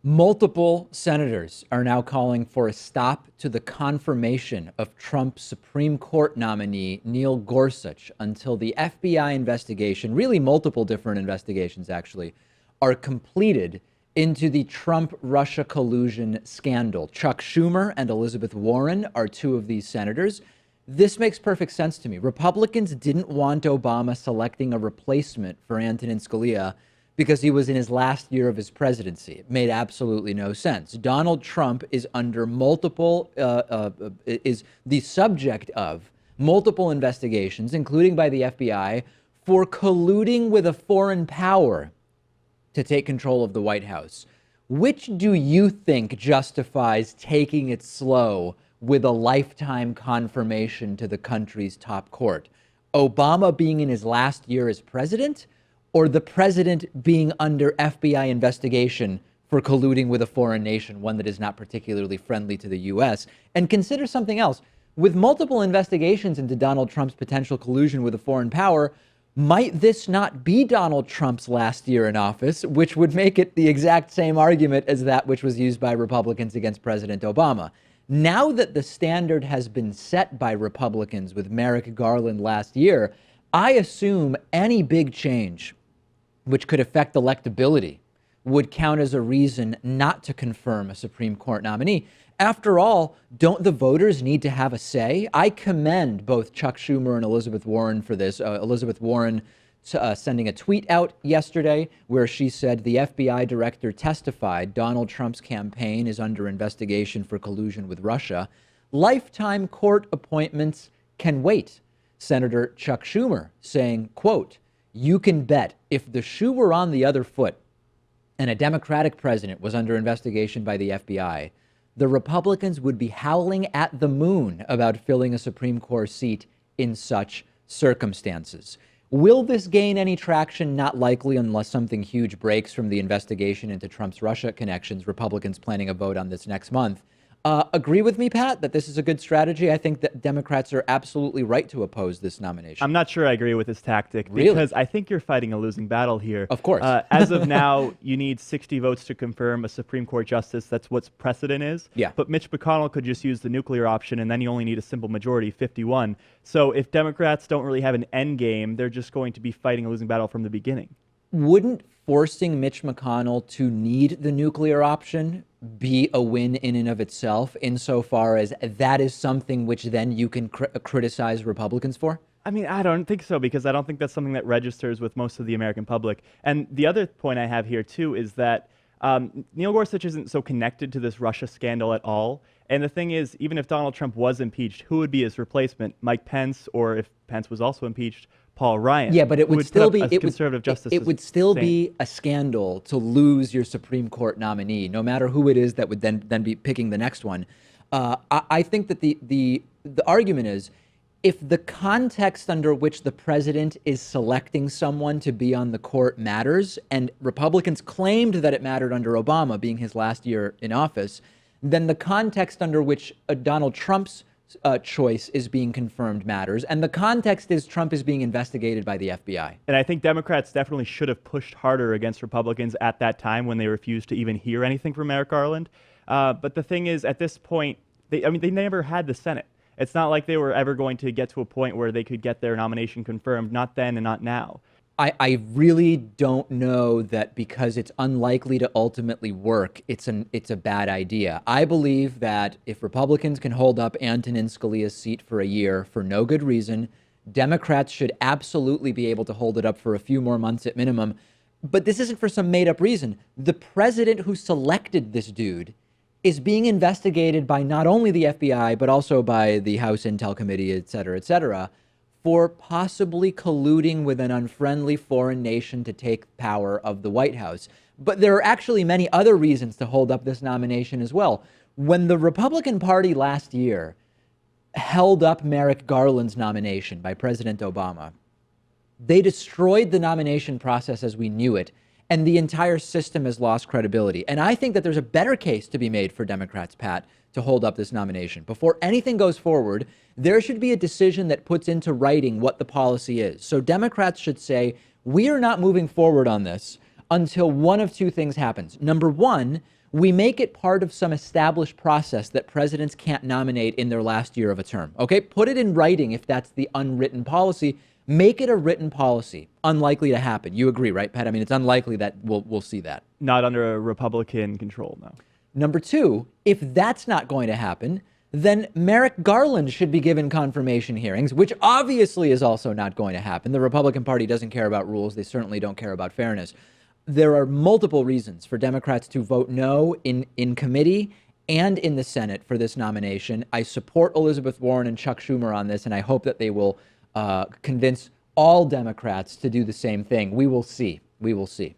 Multiple senators are now calling for a stop to the confirmation of Trump's Supreme Court nominee, Neil Gorsuch, until the FBI investigation, really multiple different investigations actually, are completed into the Trump-Russia collusion scandal. Chuck Schumer and Elizabeth Warren are two of these senators. This makes perfect sense to me. Republicans didn't want Obama selecting a replacement for Antonin Scalia because he was in his last year of his presidency. It made absolutely no sense. Donald Trump is under is the subject of multiple investigations, including by the FBI, for colluding with a foreign power to take control of the White House. Which do you think justifies taking it slow with a lifetime confirmation to the country's top court? Obama being in his last year as president, or the president being under FBI investigation for colluding with a foreign nation, one that is not particularly friendly to the U.S.? And consider something else. With multiple investigations into Donald Trump's potential collusion with a foreign power, might this not be Donald Trump's last year in office, which would make it the exact same argument as that which was used by Republicans against President Obama? Now that the standard has been set by Republicans with Merrick Garland last year, I assume any big change which could affect electability would count as a reason not to confirm a Supreme Court nominee. After all, don't the voters need to have a say? I commend both Chuck Schumer and Elizabeth Warren for this. Elizabeth Warren sending a tweet out yesterday where she said the FBI director testified Donald Trump's campaign is under investigation for collusion with Russia. Lifetime court appointments can wait. Senator Chuck Schumer saying, quote, "You can bet if the shoe were on the other foot and a Democratic president was under investigation by the FBI, the Republicans would be howling at the moon about filling a Supreme Court seat in such circumstances." Will this gain any traction? Not likely, unless something huge breaks from the investigation into Trump's Russia connections. Republicans planning a vote on this next month. Agree with me, Pat, that this is a good strategy? I think that Democrats are absolutely right to oppose this nomination. I'm not sure I agree with this tactic Really? because I think you're fighting a losing battle here. Of course. As of now, you need 60 votes to confirm a Supreme Court justice. That's what precedent is. Yeah. But Mitch McConnell could just use the nuclear option, and then you only need a simple majority, 51. So if Democrats don't really have an end game, they're just going to be fighting a losing battle from the beginning. Wouldn't forcing Mitch McConnell to need the nuclear option be a win in and of itself, insofar as that is something which then you can criticize Republicans for? I mean, I don't think so, because I don't think that's something that registers with most of the American public. And the other point I have here, too, is that Neil Gorsuch isn't so connected to this Russia scandal at all. And the thing is, even if Donald Trump was impeached, who would be his replacement? Mike Pence, or if Pence was also impeached, Paul Ryan. Yeah, but it would still be it would still be a scandal to lose your Supreme Court nominee, no matter who it is that would then be picking the next one. I think that the argument is, if the context under which the president is selecting someone to be on the court matters, and Republicans claimed that it mattered under Obama being his last year in office, then the context under which Donald Trump's choice is being confirmed matters. And the context is Trump is being investigated by the FBI. And I think Democrats definitely should have pushed harder against Republicans at that time when they refused to even hear anything from Merrick Garland. But the thing is, at this point, they never had the Senate. It's not like they were ever going to get to a point where they could get their nomination confirmed, not then and not now. I really don't know that because it's unlikely to ultimately work, it's a bad idea. I believe that if Republicans can hold up Antonin Scalia's seat for a year for no good reason, Democrats should absolutely be able to hold it up for a few more months at minimum. But this isn't for some made-up reason. The president who selected this dude is being investigated by not only the FBI, but also by the House Intel Committee, et cetera, for possibly colluding with an unfriendly foreign nation to take power of the White House. But there are actually many other reasons to hold up this nomination as well. When the Republican Party last year held up Merrick Garland's nomination by President Obama, they destroyed the nomination process as we knew it, and the entire system has lost credibility. And I think that there's a better case to be made for Democrats, Pat, to hold up this nomination. Before anything goes forward, there should be a decision that puts into writing what the policy is. So Democrats should say, we are not moving forward on this until one of two things happens. Number one, we make it part of some established process that presidents can't nominate in their last year of a term. Okay, put it in writing if that's the unwritten policy. Make it a written policy. Unlikely to happen. You agree, right, Pat? I mean, it's unlikely that we'll see that. Not under a Republican control, no. Number two, if that's not going to happen, then Merrick Garland should be given confirmation hearings, which obviously is also not going to happen. The Republican Party doesn't care about rules. They certainly don't care about fairness. There are multiple reasons for Democrats to vote no in committee and in the Senate for this nomination. I support Elizabeth Warren and Chuck Schumer on this, and I hope that they will convince all Democrats to do the same thing. We will see. We will see.